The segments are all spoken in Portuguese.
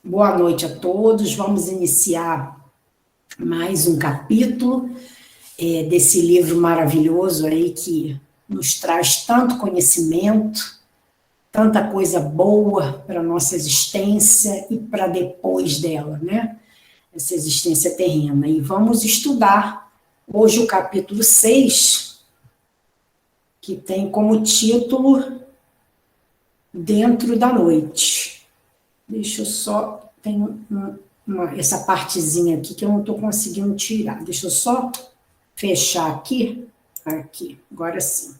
Boa noite a todos. Vamos iniciar mais um capítulo desse livro maravilhoso aí que nos traz tanto conhecimento, tanta coisa boa para a nossa existência e para depois dela, né? Essa existência terrena. E vamos estudar hoje o capítulo 6, que tem como título Dentro da Noite. Deixa eu só... Tem essa partezinha aqui que eu não estou conseguindo tirar. Deixa eu só fechar aqui. Aqui, agora sim.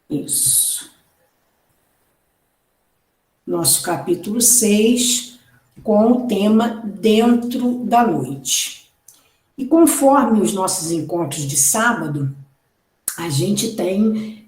Isso. Nosso capítulo 6, com o tema Dentro da Noite. E conforme os nossos encontros de sábado, a gente tem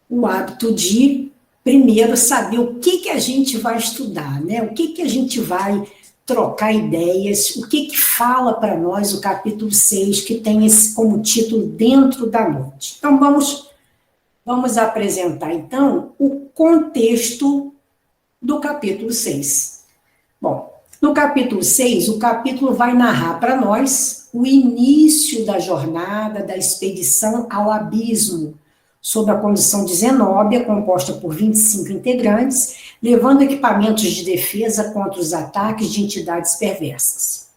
o hábito de primeiro saber o que a gente vai estudar, né? O que a gente vai trocar ideias, o que fala para nós o capítulo 6, que tem esse como título Dentro da Noite. Então, vamos apresentar, então, o contexto do capítulo 6. Bom, no capítulo 6, o capítulo vai narrar para nós o início da jornada da expedição ao abismo, sob a condição de Zenóbia, composta por 25 integrantes, levando equipamentos de defesa contra os ataques de entidades perversas.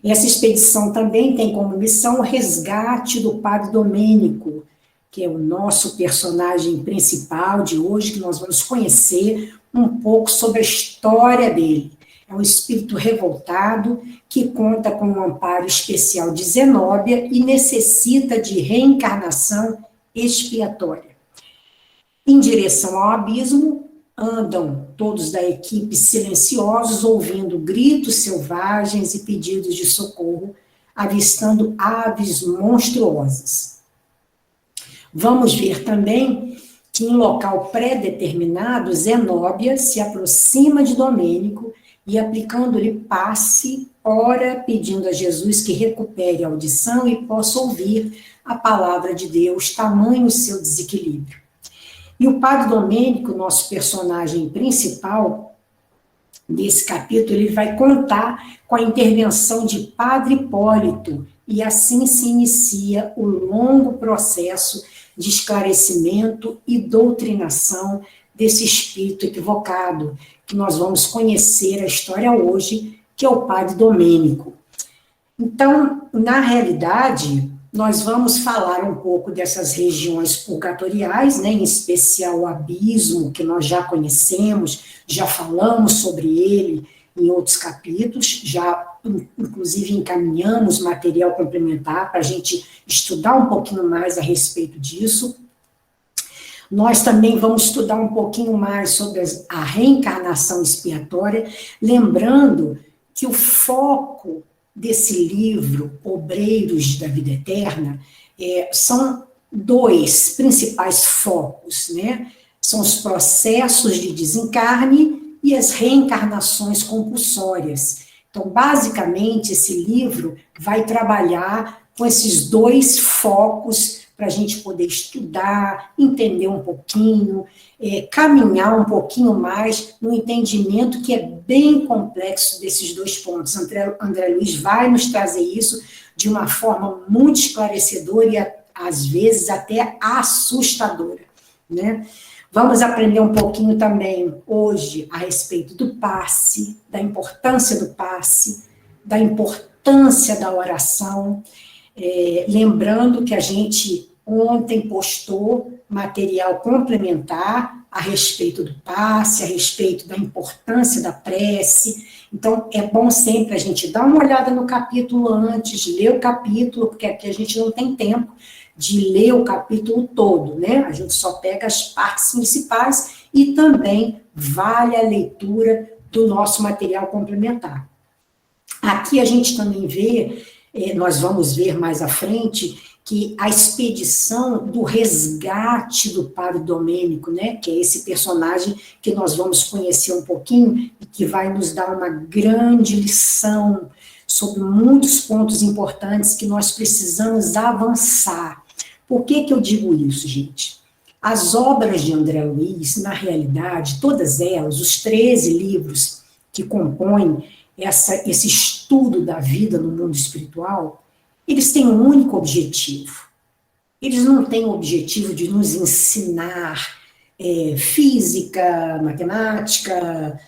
Essa expedição também tem como missão o resgate do padre Domênico, que é o nosso personagem principal de hoje, que nós vamos conhecer um pouco sobre a história dele. É um espírito revoltado que conta com um amparo especial de Zenóbia e necessita de reencarnação expiatória. Em direção ao abismo, andam todos da equipe silenciosos, ouvindo gritos selvagens e pedidos de socorro, avistando aves monstruosas. Vamos ver também que em local pré-determinado, Zenóbia se aproxima de Domênico e, aplicando-lhe passe, ora pedindo a Jesus que recupere a audição e possa ouvir a palavra de Deus, tamanho o seu desequilíbrio. E o padre Domênico, nosso personagem principal desse capítulo, ele vai contar com a intervenção de Padre Hipólito, e assim se inicia o longo processo de esclarecimento e doutrinação desse espírito equivocado, que nós vamos conhecer a história hoje, que é o padre Domênico. Então, na realidade, nós vamos falar um pouco dessas regiões purgatoriais, né, em especial o abismo, que nós já conhecemos, já falamos sobre ele em outros capítulos, já inclusive encaminhamos material complementar para a gente estudar um pouquinho mais a respeito disso. Nós também vamos estudar um pouquinho mais sobre a reencarnação expiatória, lembrando que o foco desse livro, Obreiros da Vida Eterna, são dois principais focos, né? São os processos de desencarne e as reencarnações compulsórias. Então, basicamente, esse livro vai trabalhar com esses dois focos para a gente poder estudar, entender um pouquinho, caminhar um pouquinho mais no entendimento que é bem complexo desses dois pontos. André Luiz vai nos trazer isso de uma forma muito esclarecedora e, às vezes, até assustadora, né? Vamos aprender um pouquinho também hoje a respeito do passe, da importância do passe, da importância da oração, lembrando que a gente ontem postou material complementar a respeito do passe, a respeito da importância da prece. Então, é bom sempre a gente dar uma olhada no capítulo antes, ler o capítulo, porque aqui a gente não tem tempo de ler o capítulo todo, né? A gente só pega as partes principais e também vale a leitura do nosso material complementar. Aqui a gente também vê, nós vamos ver mais à frente, que a expedição do resgate do padre Domênico, né, que é esse personagem que nós vamos conhecer um pouquinho e que vai nos dar uma grande lição sobre muitos pontos importantes que nós precisamos avançar. Por que eu digo isso, gente? As obras de André Luiz, na realidade, todas elas, os 13 livros que compõem esse estudo da vida no mundo espiritual, eles têm um único objetivo. Eles não têm o objetivo de nos ensinar física, matemática,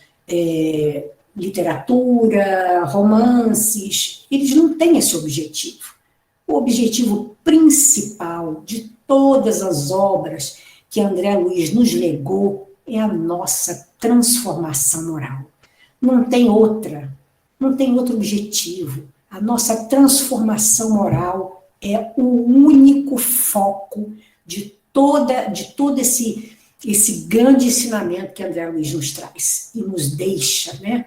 literatura, romances. Eles não têm esse objetivo. O objetivo principal de todas as obras que André Luiz nos legou é a nossa transformação moral. Não tem outro objetivo. A nossa transformação moral é o único foco de todo esse grande ensinamento que André Luiz nos traz e nos deixa, né?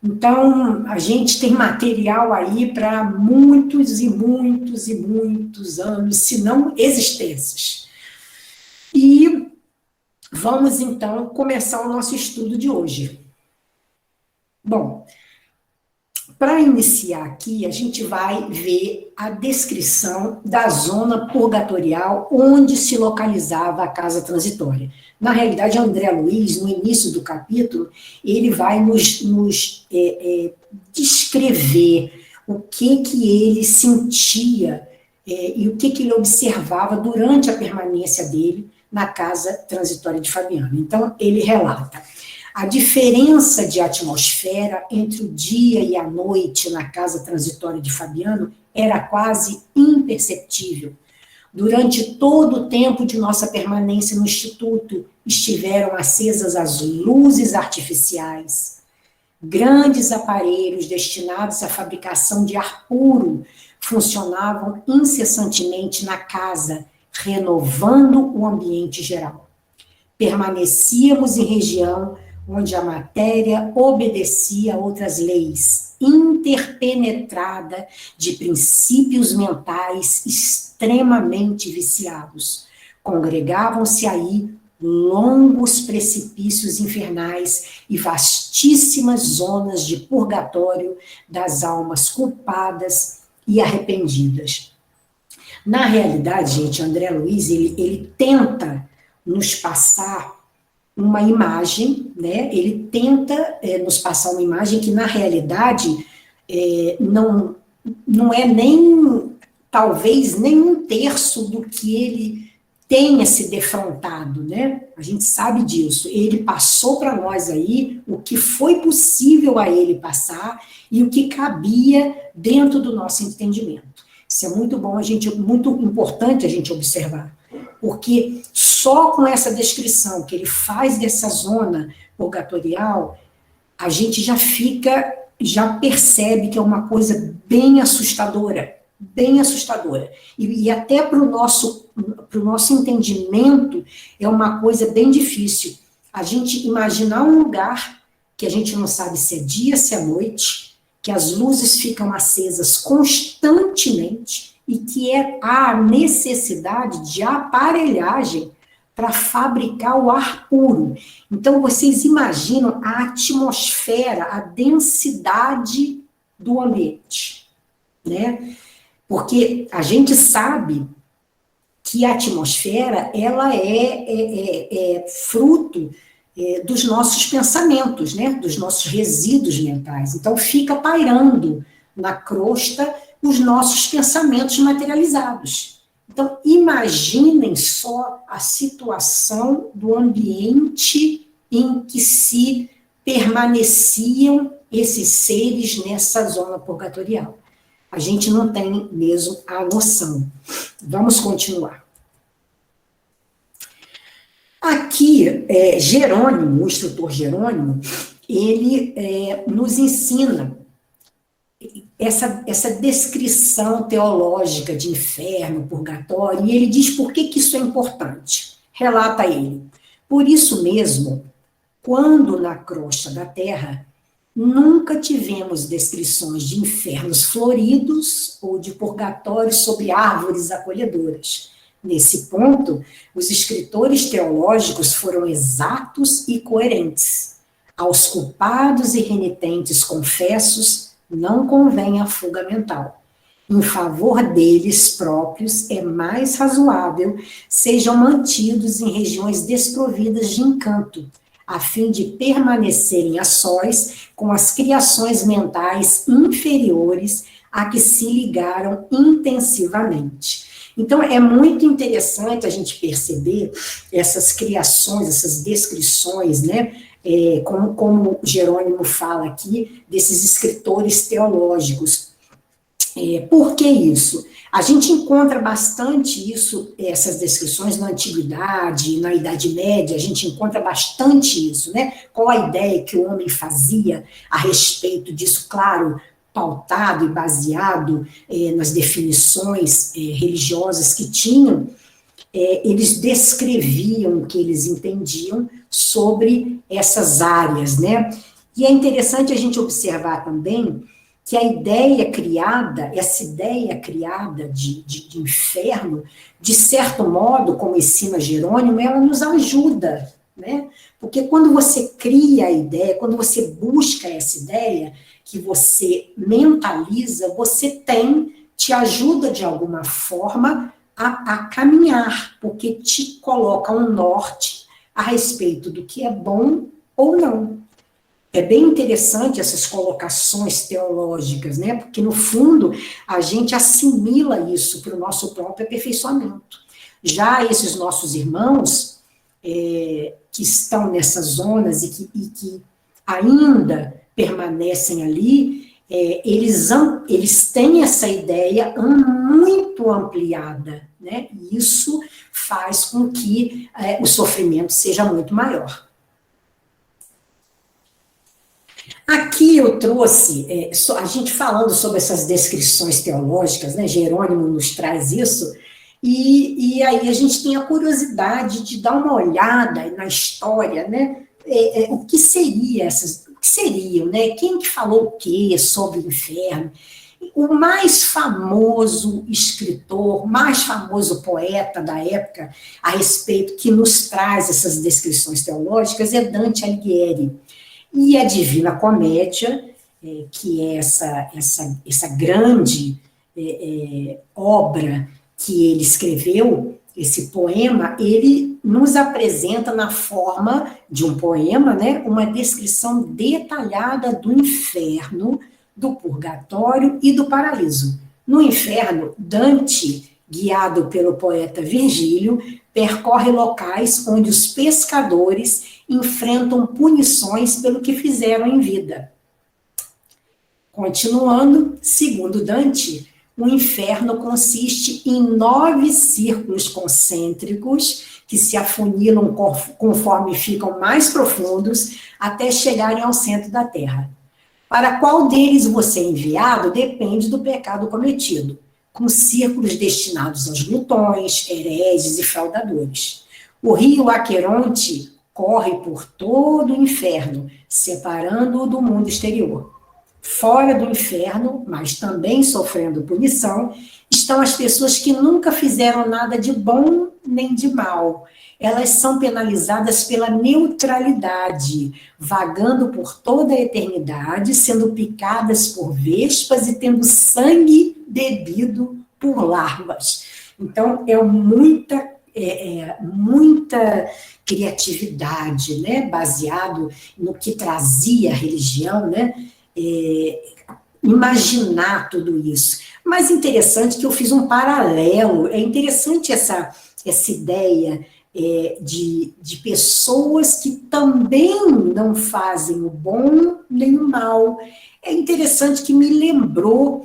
Então, a gente tem material aí para muitos e muitos e muitos anos, se não existências. E vamos, então, começar o nosso estudo de hoje. Bom, para iniciar aqui, a gente vai ver a descrição da zona purgatorial onde se localizava a casa transitória. Na realidade, André Luiz, no início do capítulo, ele vai nos descrever o que ele sentia e o que ele observava durante a permanência dele na casa transitória de Fabiano. Então, ele relata: a diferença de atmosfera entre o dia e a noite na casa transitória de Fabiano era quase imperceptível. Durante todo o tempo de nossa permanência no Instituto, estiveram acesas as luzes artificiais. Grandes aparelhos destinados à fabricação de ar puro funcionavam incessantemente na casa, renovando o ambiente geral. Permanecíamos em região onde a matéria obedecia a outras leis, interpenetrada de princípios mentais extremamente viciados. Congregavam-se aí longos precipícios infernais e vastíssimas zonas de purgatório das almas culpadas e arrependidas. Na realidade, gente, André Luiz, ele tenta nos passar uma imagem, né? Ele tenta nos passar uma imagem que, na realidade, não é nem, talvez, nem um terço do que ele tenha se defrontado, né? A gente sabe disso. Ele passou para nós aí o que foi possível a ele passar e o que cabia dentro do nosso entendimento. Isso é muito bom, muito importante a gente observar, porque só com essa descrição que ele faz dessa zona purgatorial, a gente já percebe que é uma coisa bem assustadora, e até para o nosso entendimento é uma coisa bem difícil. A gente imaginar um lugar que a gente não sabe se é dia, se é noite, que as luzes ficam acesas constantemente e que há necessidade de aparelhagem para fabricar o ar puro. Então, vocês imaginam a atmosfera, a densidade do ambiente, né? Porque a gente sabe que a atmosfera, ela é fruto dos nossos pensamentos, né? Dos nossos resíduos mentais. Então, fica pairando na crosta os nossos pensamentos materializados. Então, imaginem só a situação do ambiente em que se permaneciam esses seres nessa zona purgatorial. A gente não tem mesmo a noção. Vamos continuar. Aqui, Jerônimo, o instrutor Jerônimo, ele nos ensina essa descrição teológica de inferno, purgatório, e ele diz por que isso é importante. Relata ele: por isso mesmo, quando na crosta da terra, nunca tivemos descrições de infernos floridos ou de purgatórios sobre árvores acolhedoras. Nesse ponto, os escritores teológicos foram exatos e coerentes. Aos culpados e renitentes confessos, não convém a fuga mental. em favor deles próprios, é mais razoável sejam mantidos em regiões desprovidas de encanto, a fim de permanecerem a sós com as criações mentais inferiores a que se ligaram intensivamente. Então, é muito interessante a gente perceber essas criações, essas descrições, né, como Jerônimo fala aqui, desses escritores teológicos. Por que isso? A gente encontra bastante isso, essas descrições na Antiguidade, na Idade Média, a gente encontra bastante isso, né? Qual a ideia que o homem fazia a respeito disso, claro, pautado e baseado nas definições religiosas que tinham, eles descreviam o que eles entendiam sobre essas áreas, né? E é interessante a gente observar também que a ideia criada, essa ideia criada de inferno, de certo modo, como ensina Jerônimo, ela nos ajuda, né? Porque quando você cria a ideia, quando você busca essa ideia, que você mentaliza, você te ajuda de alguma forma a caminhar, porque te coloca um norte a respeito do que é bom ou não. É bem interessante essas colocações teológicas, né? Porque, no fundo, a gente assimila isso para o nosso próprio aperfeiçoamento. Já esses nossos irmãos, que estão nessas zonas e que ainda permanecem ali, eles têm essa ideia muito ampliada, né? E isso faz com que o sofrimento seja muito maior. Aqui eu trouxe, a gente falando sobre essas descrições teológicas, né, Jerônimo nos traz isso, e aí a gente tem a curiosidade de dar uma olhada na história, né, o que seriam, né, quem que falou o quê sobre o inferno. O mais famoso escritor, mais famoso poeta da época a respeito, que nos traz essas descrições teológicas, é Dante Alighieri. E a Divina Comédia, que é essa grande obra que ele escreveu, esse poema, ele nos apresenta na forma de um poema, né, uma descrição detalhada do inferno, do purgatório e do paraíso. No inferno, Dante, guiado pelo poeta Virgílio, percorre locais onde os pescadores enfrentam punições pelo que fizeram em vida. Continuando, segundo Dante, o inferno consiste em 9 círculos concêntricos que se afunilam conforme ficam mais profundos até chegarem ao centro da Terra. Para qual deles você é enviado depende do pecado cometido, com círculos destinados aos glutões, hereges e fraudadores. O rio Aqueronte corre por todo o inferno, separando-o do mundo exterior. Fora do inferno, mas também sofrendo punição, estão as pessoas que nunca fizeram nada de bom nem de mal. Elas são penalizadas pela neutralidade, vagando por toda a eternidade, sendo picadas por vespas e tendo sangue bebido por larvas. Então, muita criatividade, né, baseado no que trazia a religião, né, imaginar tudo isso. Mas interessante que eu fiz um paralelo, é interessante essa ideia de pessoas que também não fazem o bom nem o mal. É interessante que me lembrou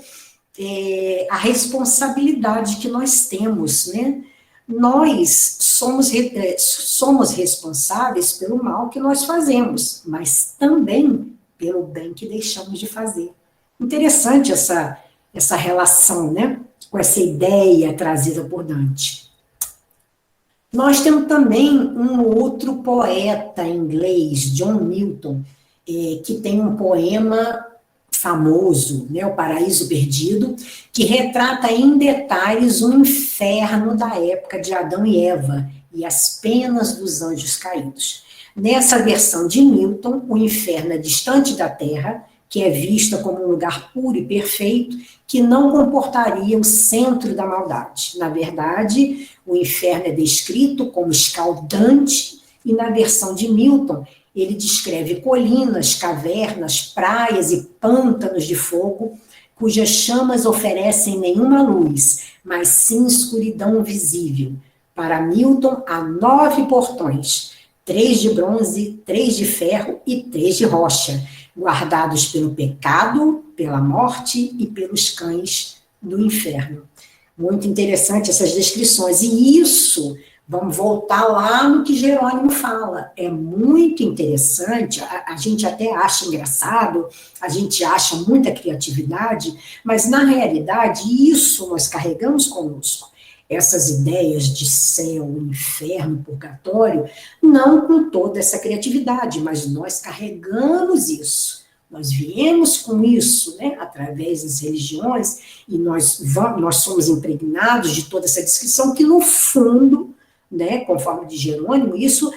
a responsabilidade que nós temos, né? Nós somos responsáveis pelo mal que nós fazemos, mas também pelo bem que deixamos de fazer. Interessante essa relação, né, com essa ideia trazida por Dante. Nós temos também um outro poeta inglês, John Milton, que tem um poema famoso, né, O Paraíso Perdido, que retrata em detalhes o inferno da época de Adão e Eva e as penas dos anjos caídos. Nessa versão de Milton, o inferno é distante da Terra, que é vista como um lugar puro e perfeito, que não comportaria o centro da maldade. Na verdade, o inferno é descrito como escaldante, e na versão de Milton, ele descreve colinas, cavernas, praias e pântanos de fogo, cujas chamas oferecem nenhuma luz, mas sim escuridão visível. Para Milton, há 9 portões, 3 de bronze, 3 de ferro e 3 de rocha, guardados pelo pecado, pela morte e pelos cães do inferno. Muito interessante essas descrições. E isso, vamos voltar lá no que Jerônimo fala, é muito interessante, a gente até acha engraçado, a gente acha muita criatividade, mas na realidade isso nós carregamos conosco. Essas ideias de céu, inferno, purgatório, não com toda essa criatividade, mas nós carregamos isso. Nós viemos com isso, né, através das religiões, e nós somos impregnados de toda essa descrição, que no fundo, né, conforme de Jerônimo, isso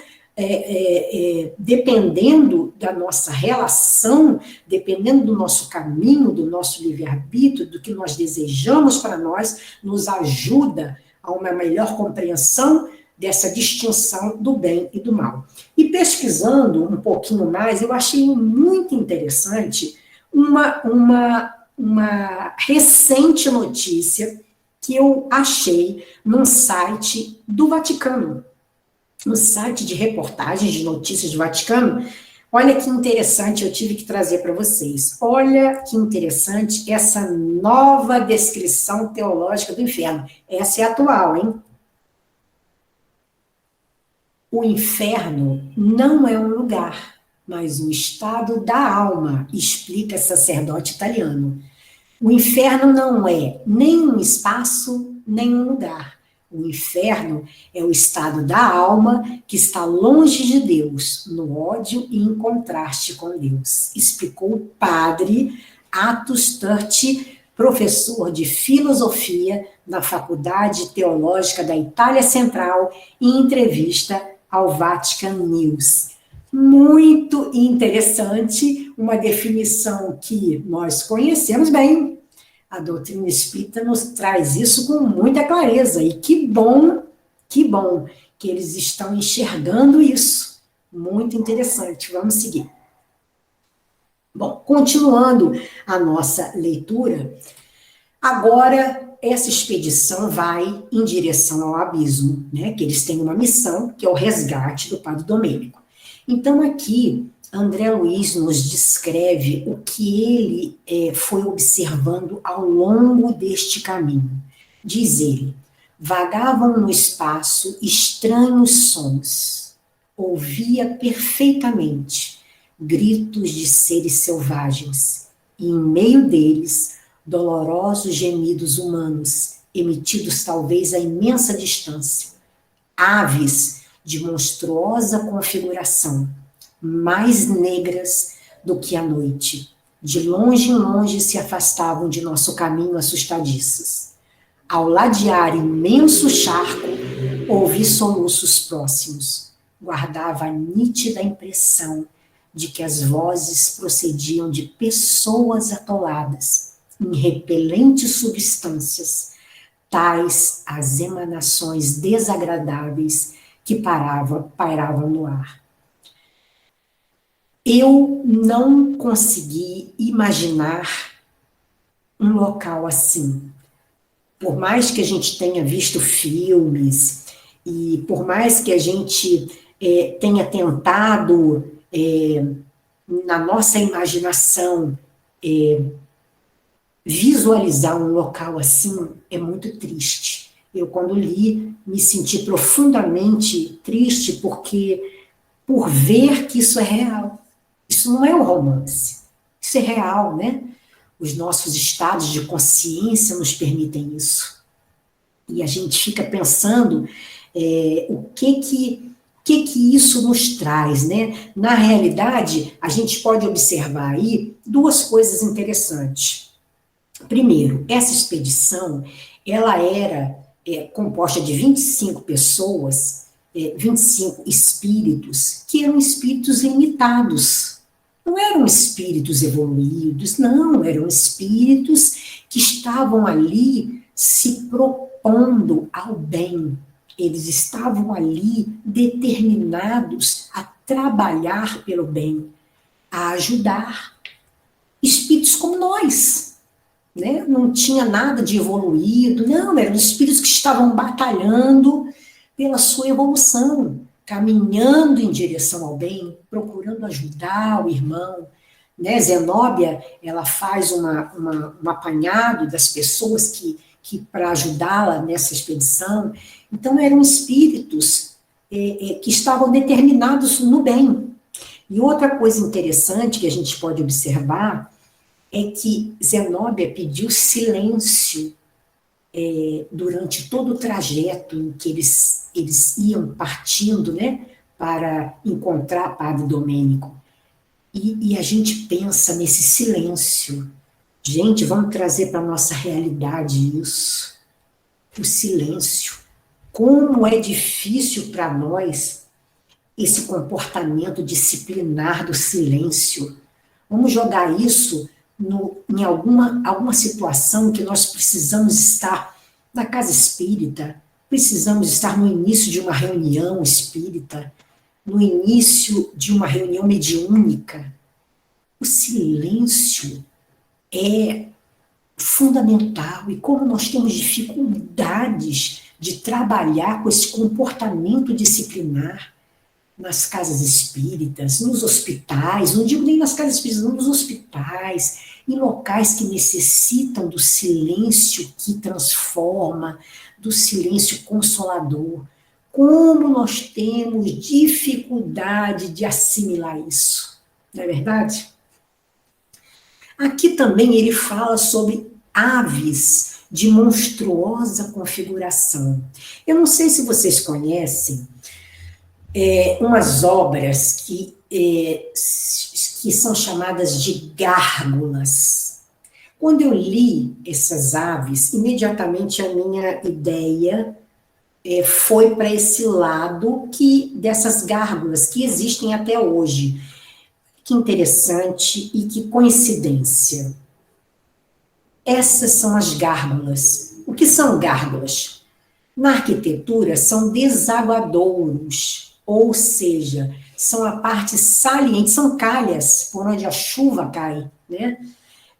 dependendo da nossa relação, dependendo do nosso caminho, do nosso livre-arbítrio, do que nós desejamos para nós, nos ajuda a uma melhor compreensão dessa distinção do bem e do mal. E pesquisando um pouquinho mais, eu achei muito interessante uma recente notícia que eu achei num site do Vaticano, no site de reportagens de notícias do Vaticano. Olha que interessante, eu tive que trazer para vocês. Olha que interessante essa nova descrição teológica do inferno. Essa é atual, hein? O inferno não é um lugar, mas um estado da alma, explica sacerdote italiano. O inferno não é nem um espaço, nem um lugar. O inferno é o estado da alma que está longe de Deus, no ódio e em contraste com Deus, explicou o padre Atus Turti, professor de filosofia na Faculdade Teológica da Itália Central, em entrevista ao Vatican News. Muito interessante, uma definição que nós conhecemos bem. A doutrina espírita nos traz isso com muita clareza, e que bom que eles estão enxergando isso. Muito interessante, vamos seguir. Bom, continuando a nossa leitura, agora essa expedição vai em direção ao abismo, né, que eles têm uma missão, que é o resgate do Padre Domênico. Então aqui, André Luiz nos descreve o que ele foi observando ao longo deste caminho. Diz ele: vagavam no espaço estranhos sons, ouvia perfeitamente gritos de seres selvagens, e em meio deles, dolorosos gemidos humanos, emitidos talvez a imensa distância, aves de monstruosa configuração, mais negras do que a noite, de longe em longe se afastavam de nosso caminho assustadiças. Ao ladear imenso charco, ouvi soluços próximos. Guardava a nítida impressão de que as vozes procediam de pessoas atoladas em repelentes substâncias, tais as emanações desagradáveis que pairavam no ar. Eu não consegui imaginar um local assim. Por mais que a gente tenha visto filmes, e por mais que a gente tenha tentado, na nossa imaginação, visualizar um local assim, é muito triste. Eu, quando li, me senti profundamente triste, porque por ver que isso é real. Isso não é um romance, isso é real, né? Os nossos estados de consciência nos permitem isso. E a gente fica pensando o que isso nos traz, né? Na realidade, a gente pode observar aí 2 coisas interessantes. Primeiro, essa expedição, ela era composta de 25 pessoas, 25 espíritos, que eram espíritos limitados. Não eram espíritos evoluídos, não, eram espíritos que estavam ali se propondo ao bem. Eles estavam ali determinados a trabalhar pelo bem, a ajudar. Espíritos como nós, né? Não tinha nada de evoluído, não, eram espíritos que estavam batalhando pela sua evolução, caminhando em direção ao bem, procurando ajudar o irmão, né? Zenóbia, ela faz um apanhado das pessoas que para ajudá-la nessa expedição. Então, eram espíritos que estavam determinados no bem. E outra coisa interessante que a gente pode observar é que Zenóbia pediu silêncio durante todo o trajeto em que eles iam partindo, né, para encontrar Padre Domênico. E a gente pensa nesse silêncio. Gente, vamos trazer para a nossa realidade isso. O silêncio. Como é difícil para nós esse comportamento disciplinar do silêncio. Vamos jogar isso em alguma situação que nós precisamos estar na casa espírita, precisamos estar no início de uma reunião espírita, no início de uma reunião mediúnica. O silêncio é fundamental, e como nós temos dificuldades de trabalhar com esse comportamento disciplinar nas casas espíritas, nos hospitais, não digo nem nas casas espíritas, não, nos hospitais, em locais que necessitam do silêncio que transforma, do silêncio consolador. Como nós temos dificuldade de assimilar isso, não é verdade? Aqui também ele fala sobre aves de monstruosa configuração. Eu não sei se vocês conhecem umas obras que são chamadas de gárgulas. Quando eu li essas aves, imediatamente a minha ideia foi para esse lado dessas gárgulas que existem até hoje. Que interessante e que coincidência. Essas são as gárgulas. O que são gárgulas? Na arquitetura, são desaguadouros, ou seja, são a parte saliente, são calhas por onde a chuva cai, né?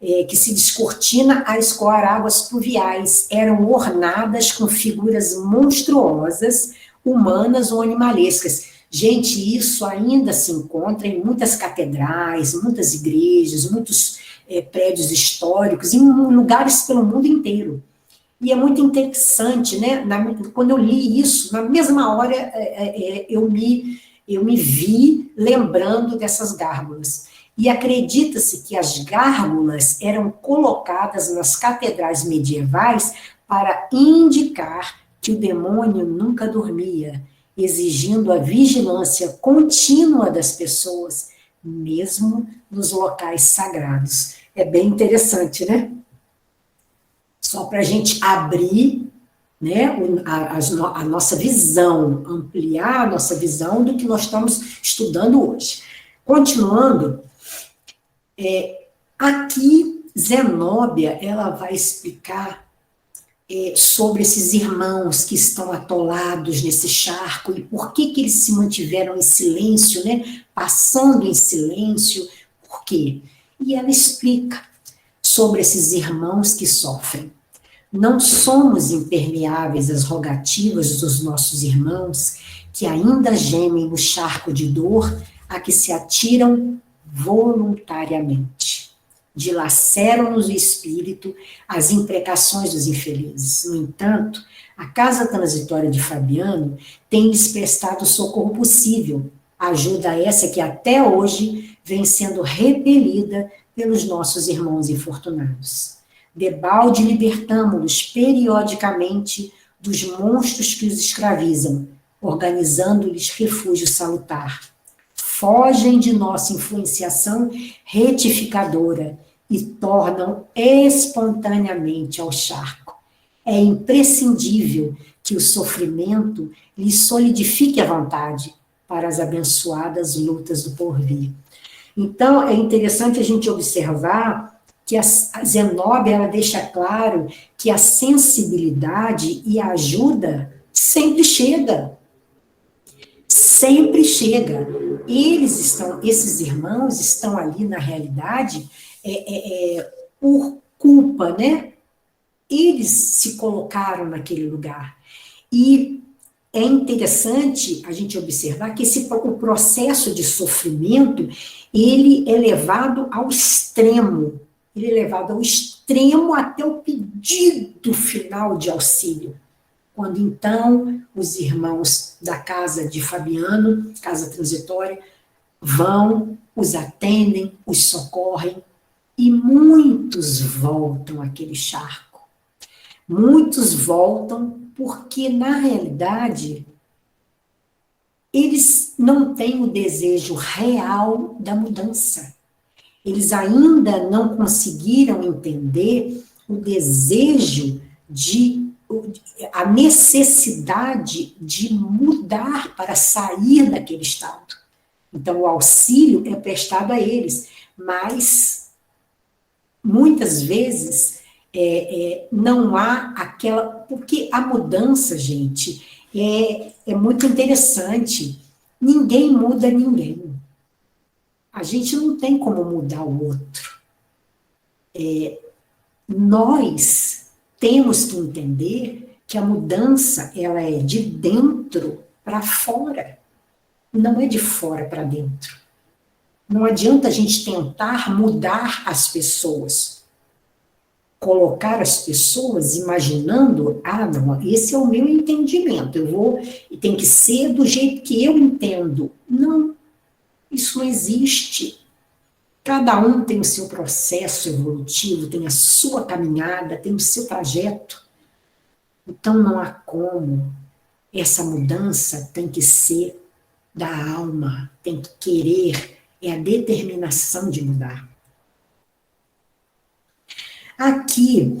Que se descortina a escoar águas pluviais. Eram ornadas com figuras monstruosas, humanas ou animalescas. Gente, isso ainda se encontra em muitas catedrais, muitas igrejas, muitos prédios históricos, em lugares pelo mundo inteiro. E é muito interessante, né? Quando eu li isso, na mesma hora eu me vi lembrando dessas gárgulas. E acredita-se que as gárgulas eram colocadas nas catedrais medievais para indicar que o demônio nunca dormia, exigindo a vigilância contínua das pessoas, mesmo nos locais sagrados. É bem interessante, né? Só para a gente abrir, né, a nossa visão, ampliar a nossa visão do que nós estamos estudando hoje. Continuando, aqui Zenóbia ela vai explicar sobre esses irmãos que estão atolados nesse charco e por que eles se mantiveram em silêncio, né, passando em silêncio, por quê? E ela explica sobre esses irmãos que sofrem. Não somos impermeáveis às rogativas dos nossos irmãos que ainda gemem no charco de dor a que se atiram voluntariamente. Dilaceram-nos o espírito as imprecações dos infelizes. No entanto, a casa transitória de Fabiano tem-lhes prestado o socorro possível, ajuda essa que até hoje vem sendo repelida pelos nossos irmãos infortunados. Debalde libertamo-los periodicamente dos monstros que os escravizam, organizando-lhes refúgio salutar. Fogem de nossa influenciação retificadora e tornam espontaneamente ao charco. É imprescindível que o sofrimento lhes solidifique a vontade para as abençoadas lutas do porvir. Então, é interessante a gente observar que a Zenobia, ela deixa claro que a sensibilidade e a ajuda sempre chega. Sempre chega. Esses irmãos estão ali, na realidade, por culpa, né? Eles se colocaram naquele lugar. E é interessante a gente observar que o processo de sofrimento, ele é levado ao extremo. Ele é levado ao extremo até o pedido final de auxílio. Quando, então, os irmãos da casa de Fabiano, casa transitória, vão, os atendem, os socorrem, e muitos voltam àquele charco. Muitos voltam porque, na realidade, eles não têm o desejo real da mudança. Eles ainda não conseguiram entender o desejo a necessidade de mudar para sair daquele estado. Então, o auxílio é prestado a eles, mas muitas vezes não há aquela... Porque a mudança, gente, é muito interessante. Ninguém muda ninguém. A gente não tem como mudar o outro. Nós temos que entender que a mudança, ela é de dentro para fora, não é de fora para dentro. Não adianta a gente tentar mudar as pessoas, colocar as pessoas imaginando, não, esse é o meu entendimento, tem que ser do jeito que eu entendo. Não, isso não existe. Cada um tem o seu processo evolutivo, tem a sua caminhada, tem o seu trajeto. Então, não há como. Essa mudança tem que ser da alma, tem que querer, é a determinação de mudar. Aqui,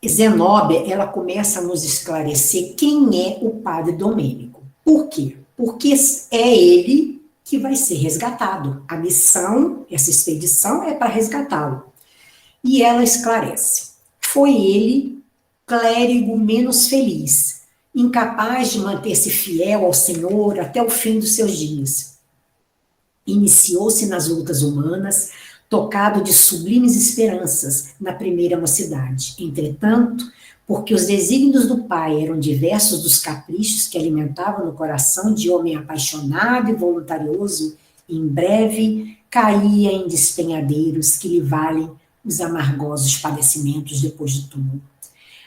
Zenobia, ela começa a nos esclarecer quem é o padre Domênico. Por quê? Porque é ele que vai ser resgatado. A missão, essa expedição, é para resgatá-lo. E ela esclarece. Foi ele, clérigo menos feliz, incapaz de manter-se fiel ao Senhor até o fim dos seus dias. Iniciou-se nas lutas humanas, tocado de sublimes esperanças na primeira mocidade. Entretanto, porque os desígnios do pai eram diversos dos caprichos que alimentavam no coração de homem apaixonado e voluntarioso, em breve caía em despenhadeiros que lhe valem os amargosos padecimentos depois do túmulo.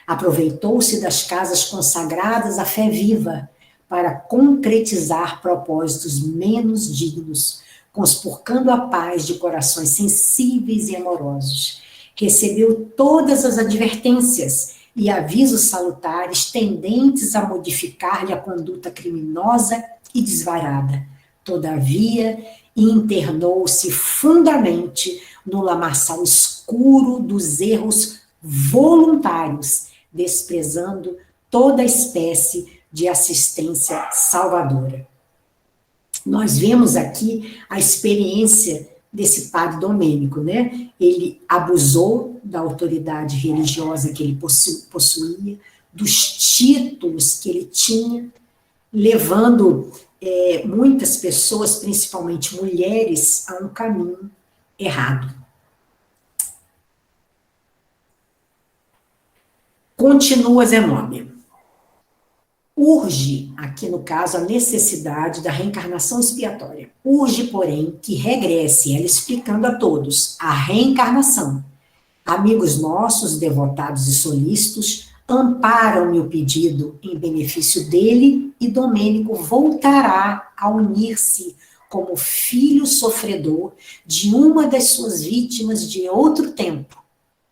Aproveitou-se das casas consagradas à fé viva para concretizar propósitos menos dignos, conspurcando a paz de corações sensíveis e amorosos. Recebeu todas as advertências e avisos salutares tendentes a modificar-lhe a conduta criminosa e desvarada. Todavia, internou-se fundamente no lamaçal escuro dos erros voluntários, desprezando toda espécie de assistência salvadora. Nós vemos aqui a experiência desse padre Domênico, né? Ele abusou da autoridade religiosa que ele possuía, dos títulos que ele tinha, levando muitas pessoas, principalmente mulheres, a um caminho errado. Continua Zenobia. Urge, aqui no caso, a necessidade da reencarnação expiatória. Urge, porém, que regresse, ela explicando a todos, a reencarnação. Amigos nossos, devotados e solícitos, amparam meu pedido em benefício dele e Domênico voltará a unir-se como filho sofredor de uma das suas vítimas de outro tempo,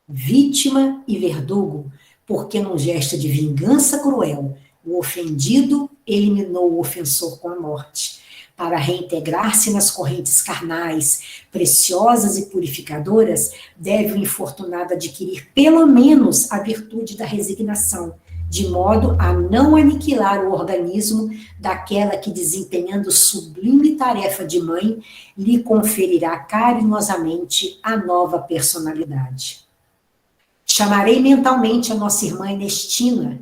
vítima e verdugo, porque num gesto de vingança cruel, o ofendido eliminou o ofensor com a morte, para reintegrar-se nas correntes carnais, preciosas e purificadoras, deve o infortunado adquirir pelo menos a virtude da resignação, de modo a não aniquilar o organismo daquela que, desempenhando sublime tarefa de mãe, lhe conferirá carinhosamente a nova personalidade. Chamarei mentalmente a nossa irmã Ernestina,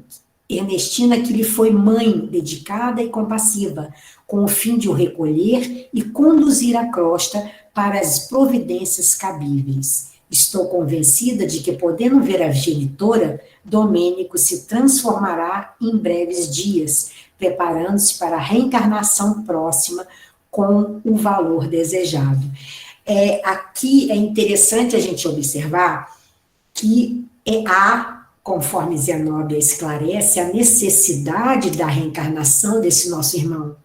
que lhe foi mãe dedicada e compassiva, com o fim de o recolher e conduzir a crosta para as providências cabíveis. Estou convencida de que, podendo ver a genitora, Domênico se transformará em breves dias, preparando-se para a reencarnação próxima com o valor desejado. Aqui é interessante a gente observar que há, conforme Zenóbia esclarece, a necessidade da reencarnação desse nosso irmão.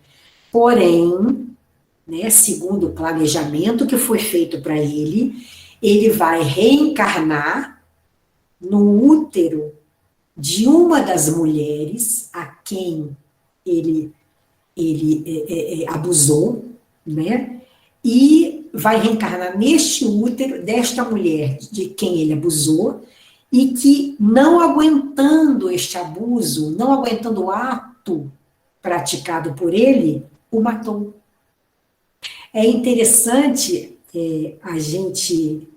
Porém, né, segundo o planejamento que foi feito para ele vai reencarnar no útero de uma das mulheres a quem ele abusou, né? E vai reencarnar neste útero desta mulher de quem ele abusou, e que, não aguentando este abuso, não aguentando o ato praticado por ele, o matou. É interessante a gente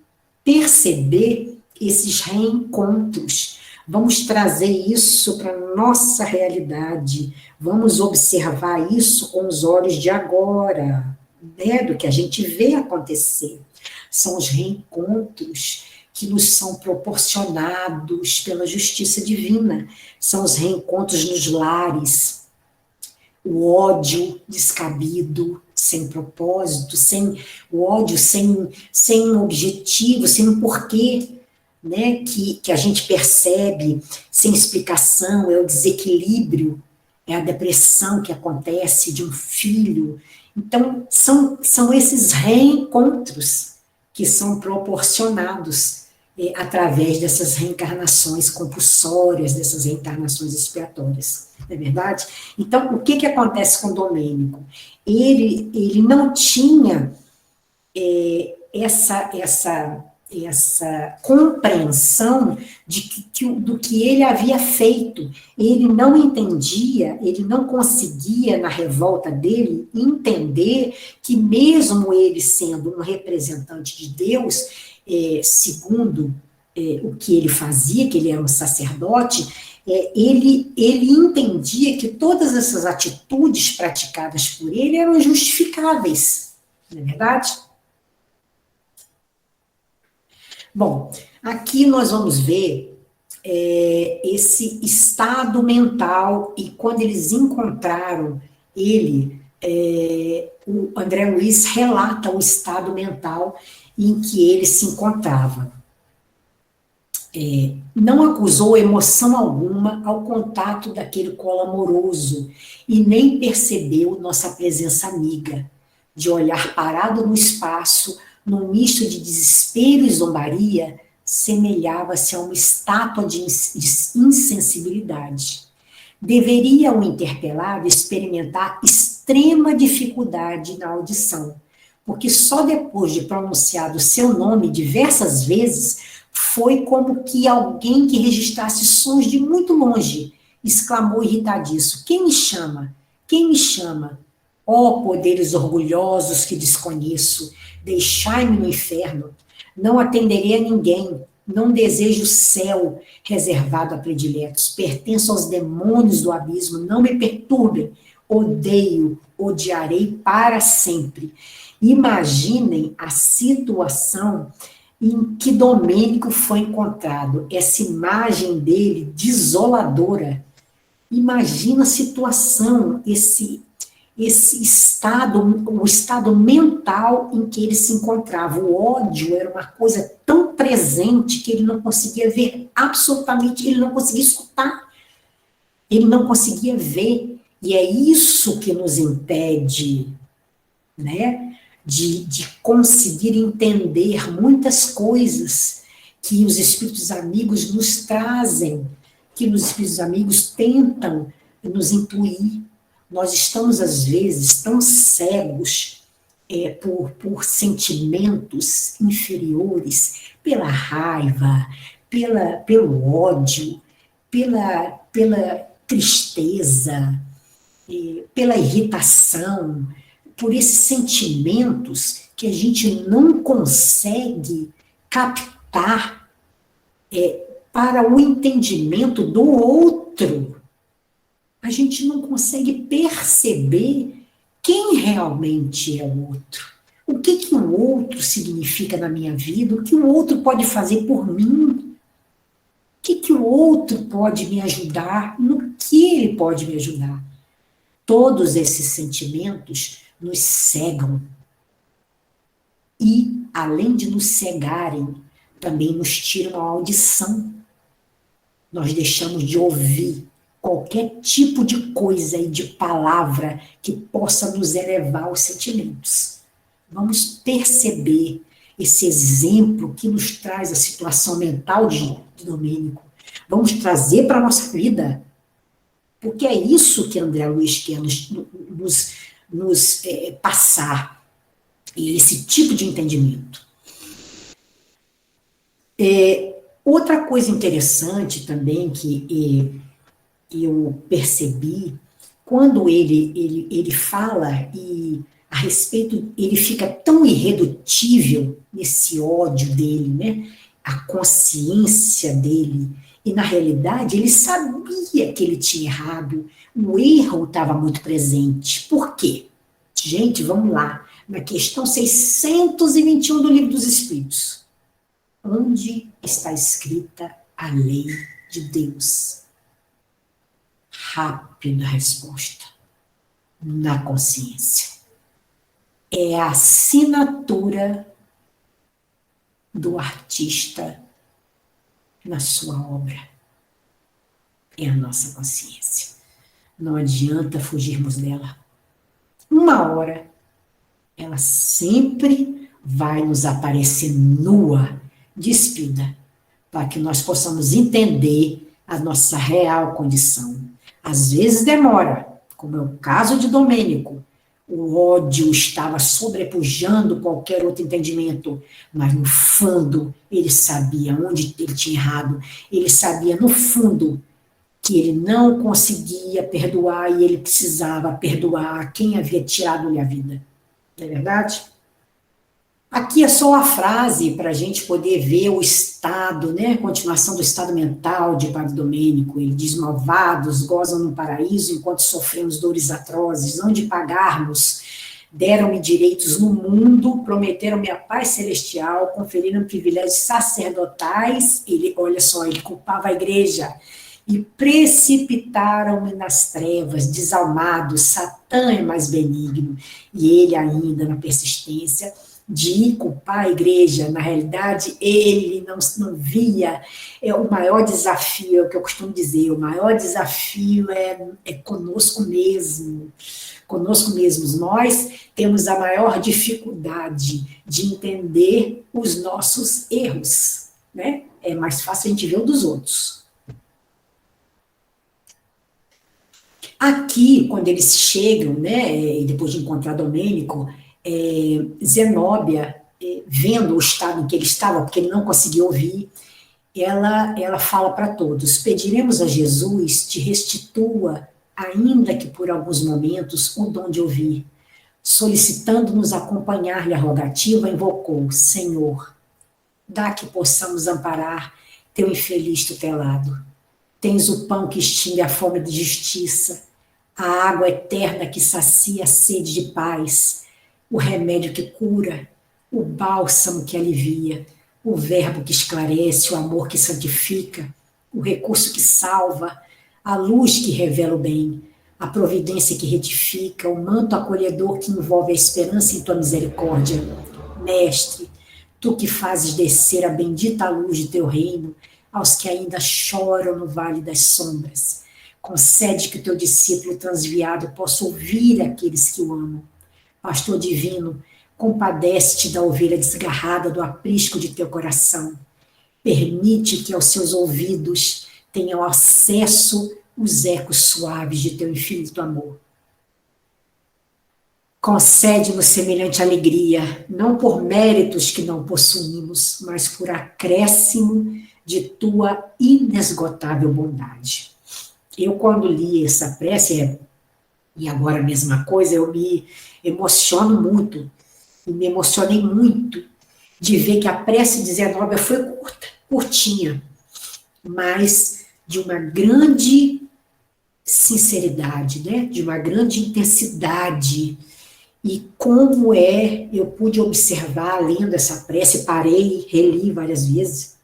perceber esses reencontros. Vamos trazer isso para a nossa realidade, vamos observar isso com os olhos de agora, né, do que a gente vê acontecer. São os reencontros que nos são proporcionados pela justiça divina, são os reencontros nos lares, o ódio descabido, sem propósito, o ódio sem objetivo, sem um porquê, né, que a gente percebe, sem explicação, é o desequilíbrio, é a depressão que acontece de um filho. Então, são esses reencontros que são proporcionados através dessas reencarnações compulsórias, dessas reencarnações expiatórias, não é verdade? Então, o que acontece com Domênico? Ele não tinha essa compreensão do que ele havia feito. Ele não entendia, ele não conseguia, na revolta dele, entender que, mesmo ele sendo um representante de Deus, segundo o que ele fazia, que ele era um sacerdote, ele entendia que todas essas atitudes praticadas por ele eram justificáveis, não é verdade? Bom, aqui nós vamos ver esse estado mental, e quando eles encontraram ele, o André Luiz relata o estado mental em que ele se encontrava. Não acusou emoção alguma ao contato daquele colo amoroso e nem percebeu nossa presença amiga, de olhar parado no espaço, num misto de desespero e zombaria, semelhava-se a uma estátua de insensibilidade. Deveria o interpelado experimentar extrema dificuldade na audição, porque só depois de pronunciado seu nome diversas vezes, foi como que alguém que registrasse sons de muito longe exclamou irritadiço: quem me chama? Quem me chama? Ó poderes orgulhosos que desconheço, deixai-me no inferno. Não atenderei a ninguém, não desejo o céu reservado a prediletos, pertenço aos demônios do abismo, não me perturbem, odeio, odiarei para sempre. Imaginem a situação em que Domênico foi encontrado, essa imagem dele desoladora. Imagina a situação, esse estado, o estado mental em que ele se encontrava. O ódio era uma coisa tão presente que ele não conseguia ver absolutamente, ele não conseguia escutar, ele não conseguia ver. E é isso que nos impede, né, de conseguir entender muitas coisas que os espíritos amigos nos trazem, que os espíritos amigos tentam nos intuir. Nós estamos, às vezes, tão cegos por sentimentos inferiores, pela raiva, pelo ódio, pela tristeza, pela irritação, por esses sentimentos que a gente não consegue captar para o entendimento do outro. A gente não consegue perceber quem realmente é o outro. O que o outro significa na minha vida, o que o outro pode fazer por mim, o que o outro pode me ajudar, no que ele pode me ajudar. Todos esses sentimentos nos cegam. E, além de nos cegarem, também nos tiram a audição. Nós deixamos de ouvir qualquer tipo de coisa e de palavra que possa nos elevar aos sentimentos. Vamos perceber esse exemplo que nos traz a situação mental de Domênico. Vamos trazer para a nossa vida. Porque é isso que André Luiz quer nos passar. E esse tipo de entendimento. Outra coisa interessante também que eu percebi, quando ele fala a respeito, ele fica tão irredutível nesse ódio dele, né? A consciência dele, e na realidade ele sabia que ele tinha errado, o erro estava muito presente. Por quê? Gente, vamos lá, na questão 621 do Livro dos Espíritos. Onde está escrita a lei de Deus? Rápida resposta. Na consciência. É a assinatura do artista na sua obra. É a nossa consciência. Não adianta fugirmos dela. Uma hora, ela sempre vai nos aparecer nua, despida, para que nós possamos entender a nossa real condição. Às vezes demora, como é o caso de Domênico. O ódio estava sobrepujando qualquer outro entendimento, mas no fundo ele sabia onde ele tinha errado, ele sabia no fundo que ele não conseguia perdoar e ele precisava perdoar quem havia tirado-lhe a vida. Não é verdade? Aqui é só a frase para a gente poder ver o estado, né? A continuação do estado mental de Padre Domênico. Ele diz: malvados gozam no paraíso enquanto sofremos dores atrozes, não de pagarmos. Deram-me direitos no mundo, prometeram-me a paz celestial, conferiram privilégios sacerdotais. Ele, olha só, ele culpava a igreja. E precipitaram-me nas trevas, desalmados. Satã é mais benigno. E ele ainda, na persistência de culpar a igreja, na realidade, ele não via, o maior desafio, é o que eu costumo dizer, o maior desafio é conosco mesmo, conosco mesmos. Nós temos a maior dificuldade de entender os nossos erros, né? É mais fácil a gente ver o dos outros. Aqui, quando eles chegam, né, depois de encontrar Domênico, Zenóbia, vendo o estado em que ele estava, porque ele não conseguia ouvir, ela fala para todos: pediremos a Jesus te restitua, ainda que por alguns momentos, o dom de ouvir. Solicitando-nos acompanhar-lhe a rogativa, invocou: Senhor, dá que possamos amparar teu infeliz tutelado. Tens o pão que extingue a fome de justiça, a água eterna que sacia a sede de paz, o remédio que cura, o bálsamo que alivia, o verbo que esclarece, o amor que santifica, o recurso que salva, a luz que revela o bem, a providência que retifica, o manto acolhedor que envolve a esperança em tua misericórdia. Mestre, tu que fazes descer a bendita luz de teu reino aos que ainda choram no vale das sombras, concede que o teu discípulo transviado possa ouvir aqueles que o amam. Pastor divino, compadece-te da ovelha desgarrada do aprisco de teu coração. Permite que aos seus ouvidos tenham acesso os ecos suaves de teu infinito amor. Concede-nos semelhante alegria, não por méritos que não possuímos, mas por acréscimo de tua inesgotável bondade. eu quando li essa prece, e agora a mesma coisa, eu me emociono muito, e me emocionei muito de ver que a prece de Zenóbia foi curta, curtinha, mas de uma grande sinceridade, né? De uma grande intensidade. E como eu pude observar, lendo essa prece, parei, reli várias vezes,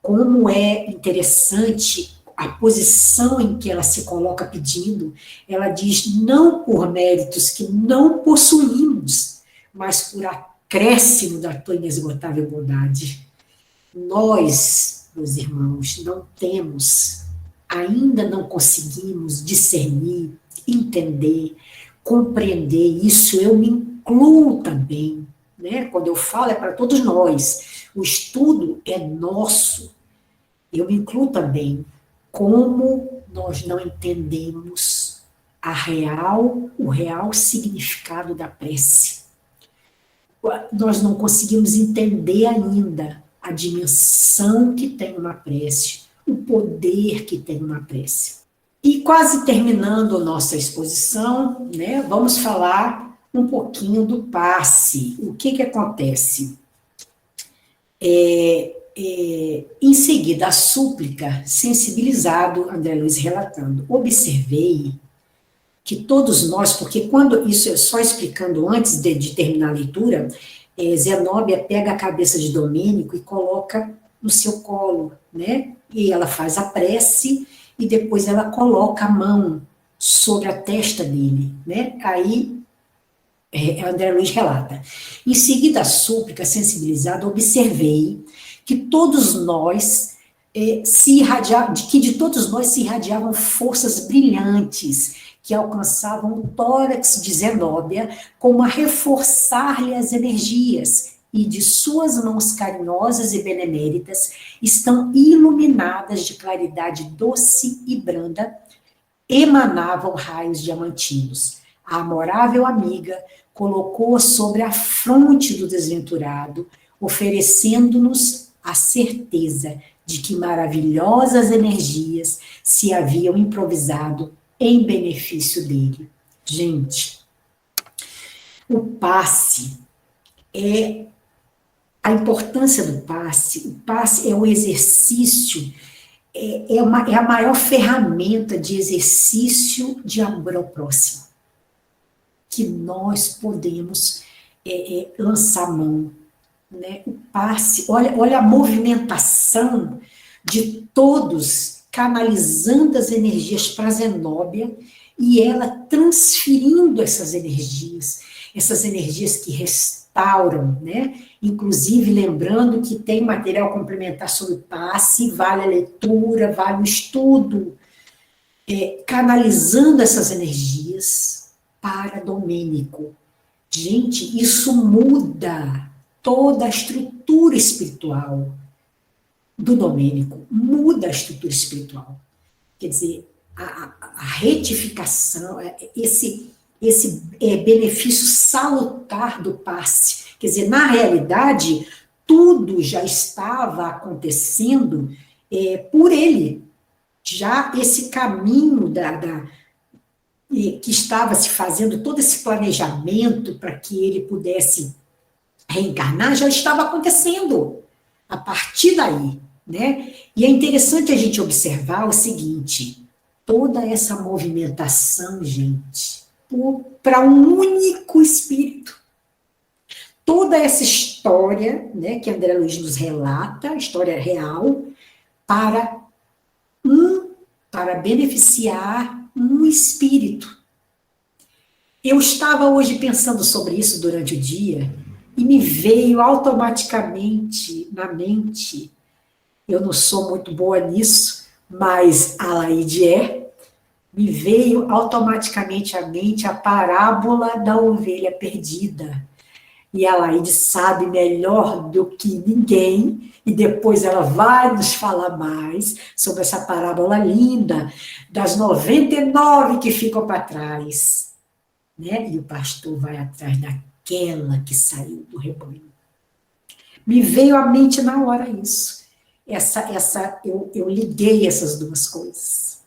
como é interessante a posição em que ela se coloca pedindo. Ela diz, não por méritos que não possuímos, mas por acréscimo da tua inesgotável bondade. Nós, meus irmãos, não temos, ainda não conseguimos discernir, entender, compreender isso. Eu me incluo também, né? Quando eu falo, é para todos nós. O estudo é nosso. Eu me incluo também. Como nós não entendemos o real significado da prece. Nós não conseguimos entender ainda a dimensão que tem uma prece, o poder que tem uma prece. E quase terminando a nossa exposição, né, vamos falar um pouquinho do passe. O que acontece? Em seguida, a súplica, sensibilizado, André Luiz relatando, observei que todos nós, porque quando, isso só explicando antes de terminar a leitura, Zenóbia pega a cabeça de Domênico e coloca no seu colo, né? E ela faz a prece e depois ela coloca a mão sobre a testa dele, né? Aí André Luiz relata. Em seguida, a súplica sensibilizada, observei que todos nós de todos nós se irradiavam forças brilhantes que alcançavam o tórax de Zenóbia como a reforçar-lhe as energias, e de suas mãos carinhosas e beneméritas estão iluminadas de claridade doce e branda, emanavam raios diamantinos. A amorável amiga colocou-a sobre a fronte do desventurado, oferecendo-nos a certeza de que maravilhosas energias se haviam improvisado em benefício dele. Gente, o passe a importância do passe. O passe é um exercício, é a maior ferramenta de exercício de amor ao próximo que nós podemos lançar mão. Né? O passe, olha a movimentação de todos canalizando as energias para Zenóbia e ela transferindo essas energias que restauram, né? Inclusive lembrando que tem material complementar sobre o passe, vale a leitura, vale o estudo, canalizando essas energias para Domênico. Gente, isso muda toda a estrutura espiritual do Domênico, muda a estrutura espiritual. Quer dizer, a retificação, esse benefício salutar do passe. Quer dizer, na realidade, tudo já estava acontecendo por ele. Já esse caminho que estava se fazendo, todo esse planejamento para que ele pudesse reencarnar, já estava acontecendo a partir daí, né? E é interessante a gente observar o seguinte, toda essa movimentação, gente, para um único espírito. Toda essa história, né, que André Luiz nos relata, história real, para beneficiar um espírito. Eu estava hoje pensando sobre isso durante o dia e me veio automaticamente na mente, eu não sou muito boa nisso, mas a Laide me veio automaticamente à mente a parábola da ovelha perdida. E a Laide sabe melhor do que ninguém, e depois ela vai nos falar mais sobre essa parábola linda das 99 que ficam para trás, né? E o pastor vai atrás daquela que saiu do rebanho. Me veio à mente na hora isso. Eu liguei essas duas coisas.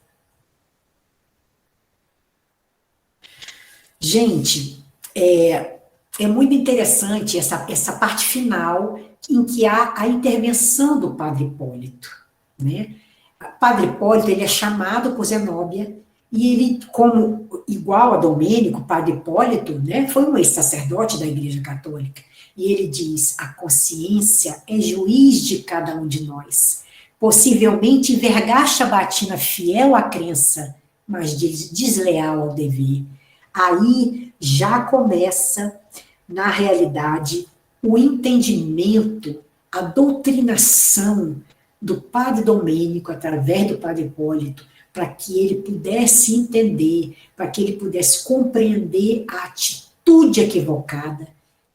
Gente, é muito interessante essa parte final em que há a intervenção do Padre Hipólito, né? O Padre Hipólito, ele é chamado por Zenóbia, e ele, como igual a Domênico, o Padre Hipólito, né, foi um ex-sacerdote da Igreja Católica, e ele diz: a consciência é juiz de cada um de nós. Possivelmente vergaste a batina fiel à crença, mas desleal ao dever. Aí já começa, na realidade, o entendimento, a doutrinação do Padre Domênico, através do Padre Hipólito, para que ele pudesse entender, para que ele pudesse compreender a atitude equivocada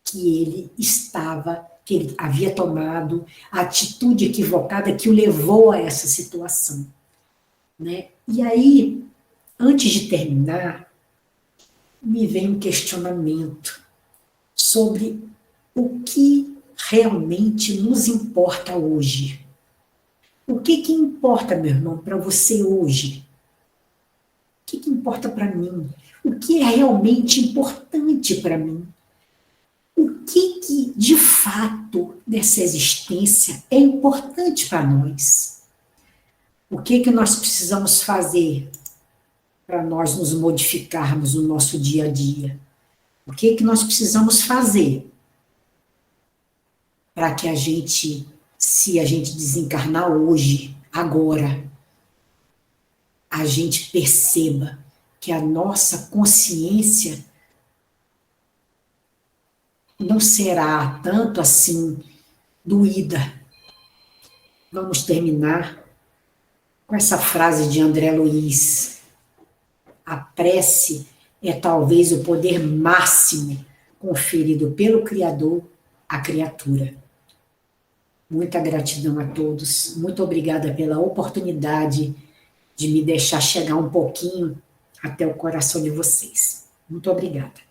que ele havia tomado, a atitude equivocada que o levou a essa situação, né? E aí, antes de terminar, me vem um questionamento sobre o que realmente nos importa hoje. O que importa, meu irmão, para você hoje? O que importa para mim? O que é realmente importante para mim? O que de fato nessa existência é importante para nós? O que nós precisamos fazer para nós nos modificarmos no nosso dia a dia? O que nós precisamos fazer para que a gente, se a gente desencarnar hoje, agora, a gente perceba que a nossa consciência não será tanto assim doída. Vamos terminar com essa frase de André Luiz: a prece é talvez o poder máximo conferido pelo Criador à criatura. Muita gratidão a todos, muito obrigada pela oportunidade de me deixar chegar um pouquinho até o coração de vocês. Muito obrigada.